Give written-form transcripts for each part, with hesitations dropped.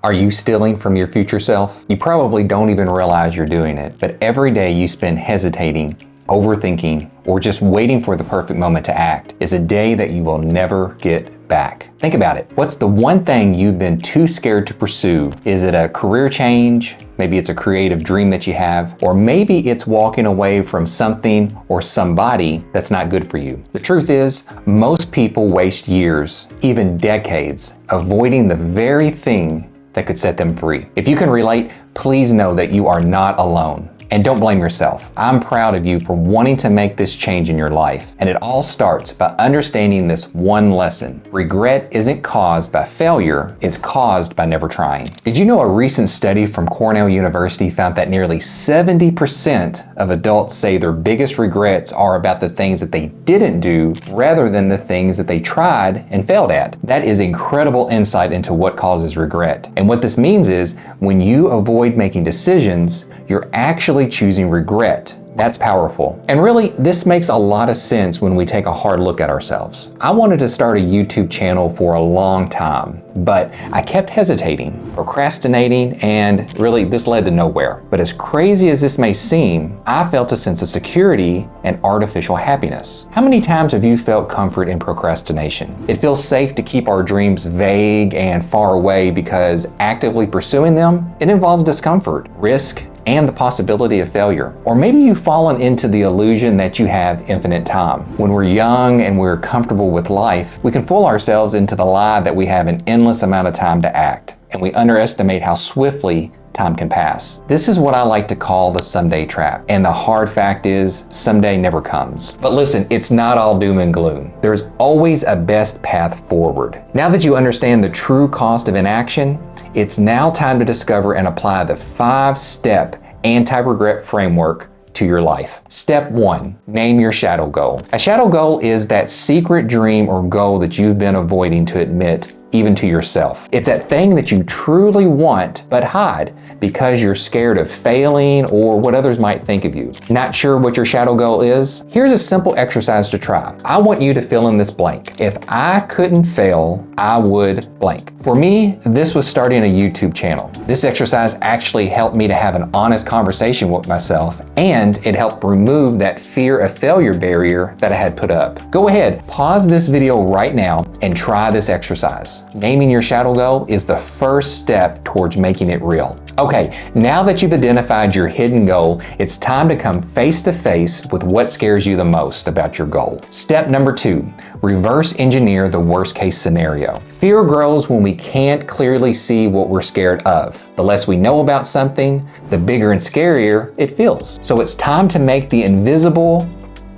Are you stealing from your future self? You probably don't even realize you're doing it, but every day you spend hesitating, overthinking, or just waiting for the perfect moment to act is a day that you will never get back. Think about it. What's the one thing you've been too scared to pursue? Is it a career change? Maybe it's a creative dream that you have, or maybe it's walking away from something or somebody that's not good for you. The truth is, most people waste years, even decades, avoiding the very thing that could set them free. If you can relate, please know that you are not alone. And don't blame yourself. I'm proud of you for wanting to make this change in your life. And it all starts by understanding this one lesson. Regret isn't caused by failure, it's caused by never trying. Did you know a recent study from Cornell University found that nearly 70% of adults say their biggest regrets are about the things that they didn't do rather than the things that they tried and failed at? That is incredible insight into what causes regret. And what this means is when you avoid making decisions, you're actually choosing regret. That's powerful. And really, this makes a lot of sense when we take a hard look at ourselves. I wanted to start a YouTube channel for a long time, but I kept hesitating, procrastinating, and really this led to nowhere. But as crazy as this may seem, I felt a sense of security and artificial happiness. How many times have you felt comfort in procrastination? It feels safe to keep our dreams vague and far away because actively pursuing them, it involves discomfort, risk, and the possibility of failure. Or maybe you've fallen into the illusion that you have infinite time. When we're young and we're comfortable with life, we can fool ourselves into the lie that we have an endless amount of time to act, and we underestimate how swiftly time can pass. This is what I like to call the someday trap. And the hard fact is, someday never comes. But listen, it's not all doom and gloom. There's always a best path forward. Now that you understand the true cost of inaction, it's now time to discover and apply the 5-step anti-regret framework to your life. Step 1, name your shadow goal. A shadow goal is that secret dream or goal that you've been avoiding to admit even to yourself. It's that thing that you truly want but hide because you're scared of failing or what others might think of you. Not sure what your shadow goal is? Here's a simple exercise to try. I want you to fill in this blank. If I couldn't fail, I would blank. For me, this was starting a YouTube channel. This exercise actually helped me to have an honest conversation with myself, and it helped remove that fear of failure barrier that I had put up. Go ahead, pause this video right now and try this exercise. Naming your shadow goal is the first step towards making it real. Okay, now that you've identified your hidden goal, it's time to come face to face with what scares you the most about your goal. Step number 2, reverse engineer the worst case scenario. Fear grows when we can't clearly see what we're scared of. The less we know about something, the bigger and scarier it feels. So it's time to make the invisible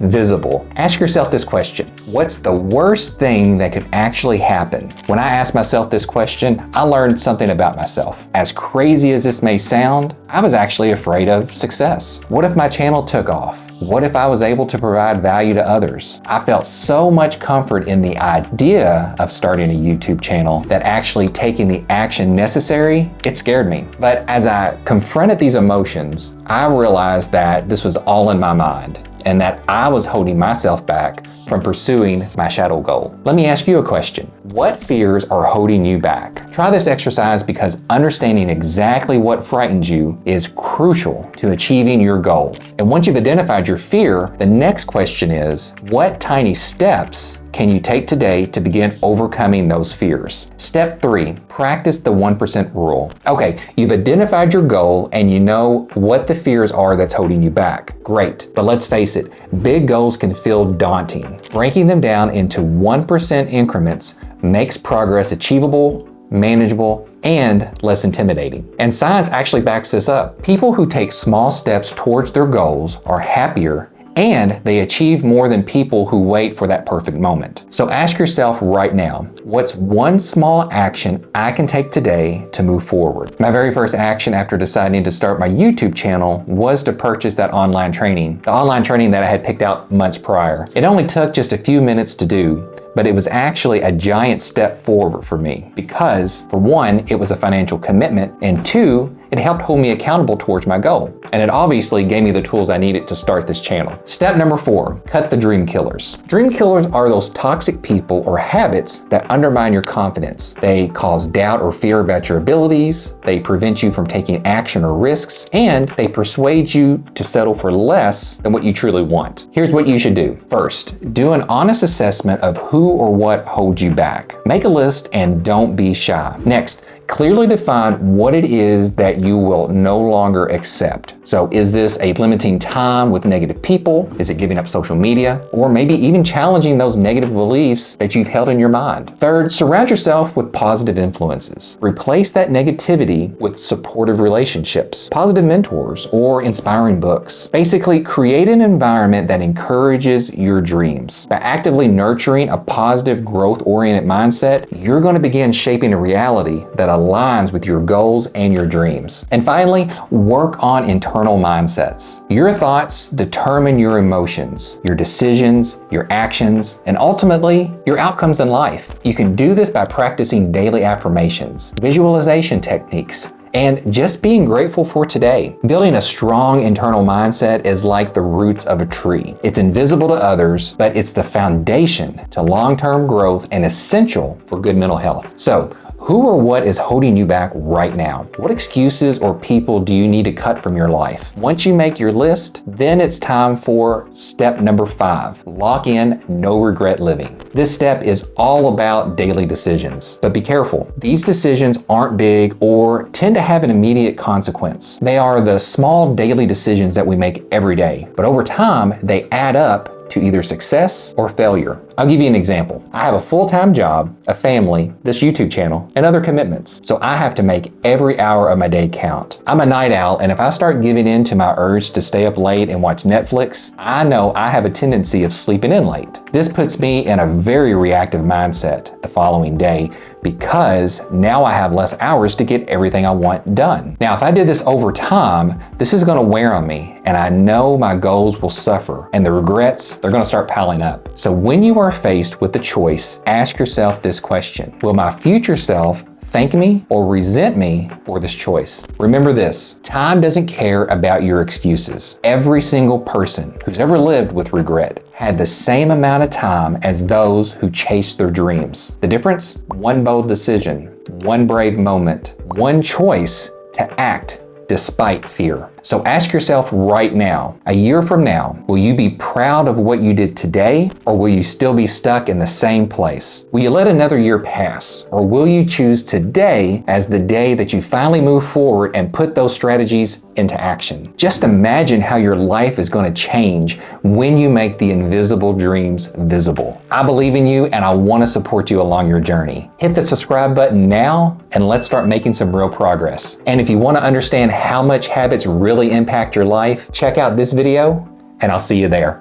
visible. Ask yourself this question: what's the worst thing that could actually happen? When I asked myself this question, I learned something about myself. As crazy as this may sound, I was actually afraid of success. What if my channel took off? What if I was able to provide value to others? I felt so much comfort in the idea of starting a YouTube channel that actually taking the action necessary, it scared me. But as I confronted these emotions, I realized that this was all in my mind, and that I was holding myself back from pursuing my shadow goal. Let me ask you a question. What fears are holding you back? Try this exercise because understanding exactly what frightens you is crucial to achieving your goal. And once you've identified your fear, the next question is, what tiny steps can you take today to begin overcoming those fears? Step 3, practice the 1% rule. Okay, you've identified your goal and you know what the fears are that's holding you back. Great, but let's face it, big goals can feel daunting. Breaking them down into 1% increments makes progress achievable, manageable, and less intimidating. And science actually backs this up. People who take small steps towards their goals are happier, and they achieve more than people who wait for that perfect moment. So ask yourself right now, what's one small action I can take today to move forward? My very first action after deciding to start my YouTube channel was to purchase that online training, the online training that I had picked out months prior. It only took just a few minutes to do, but it was actually a giant step forward for me because, for one, it was a financial commitment, and 2, It helped hold me accountable towards my goal. And it obviously gave me the tools I needed to start this channel. Step number 4, cut the dream killers. Dream killers are those toxic people or habits that undermine your confidence. They cause doubt or fear about your abilities, they prevent you from taking action or risks, and they persuade you to settle for less than what you truly want. Here's what you should do. First, do an honest assessment of who or what holds you back. Make a list and don't be shy. Next, clearly define what it is that you will no longer accept. So is this a limiting time with negative people? Is it giving up social media? Or maybe even challenging those negative beliefs that you've held in your mind? Third, surround yourself with positive influences. Replace that negativity with supportive relationships, positive mentors, or inspiring books. Basically, create an environment that encourages your dreams. By actively nurturing a positive, growth-oriented mindset, you're going to begin shaping a reality that aligns with your goals and your dreams. And finally, work on internal mindsets. Your thoughts determine your emotions, your decisions, your actions, and ultimately, your outcomes in life. You can do this by practicing daily affirmations, visualization techniques, and just being grateful for today. Building a strong internal mindset is like the roots of a tree. It's invisible to others, but it's the foundation to long-term growth and essential for good mental health. So, who or what is holding you back right now? What excuses or people do you need to cut from your life? Once you make your list, then it's time for step number 5, lock in no regret living. This step is all about daily decisions, but be careful. These decisions aren't big or tend to have an immediate consequence. They are the small daily decisions that we make every day, but over time, they add up to either success or failure. I'll give you an example. I have a full-time job, a family, this YouTube channel, and other commitments. So I have to make every hour of my day count. I'm a night owl, and if I start giving in to my urge to stay up late and watch Netflix, I know I have a tendency of sleeping in late. This puts me in a very reactive mindset the following day because now I have less hours to get everything I want done. Now, if I did this over time, this is gonna wear on me, and I know my goals will suffer, and the regrets, they're gonna start piling up. So when you are faced with the choice, ask yourself this question: will my future self thank me or resent me for this choice? Remember this, time doesn't care about your excuses. Every single person who's ever lived with regret had the same amount of time as those who chased their dreams. The difference? One bold decision, one brave moment, one choice to act despite fear. So ask yourself right now, a year from now, will you be proud of what you did today, or will you still be stuck in the same place? Will you let another year pass, or will you choose today as the day that you finally move forward and put those strategies into action? Just imagine how your life is going to change when you make the invisible dreams visible. I believe in you, and I want to support you along your journey. Hit the subscribe button now, and let's start making some real progress. And if you want to understand how much habits really impact your life, check out this video, and I'll see you there.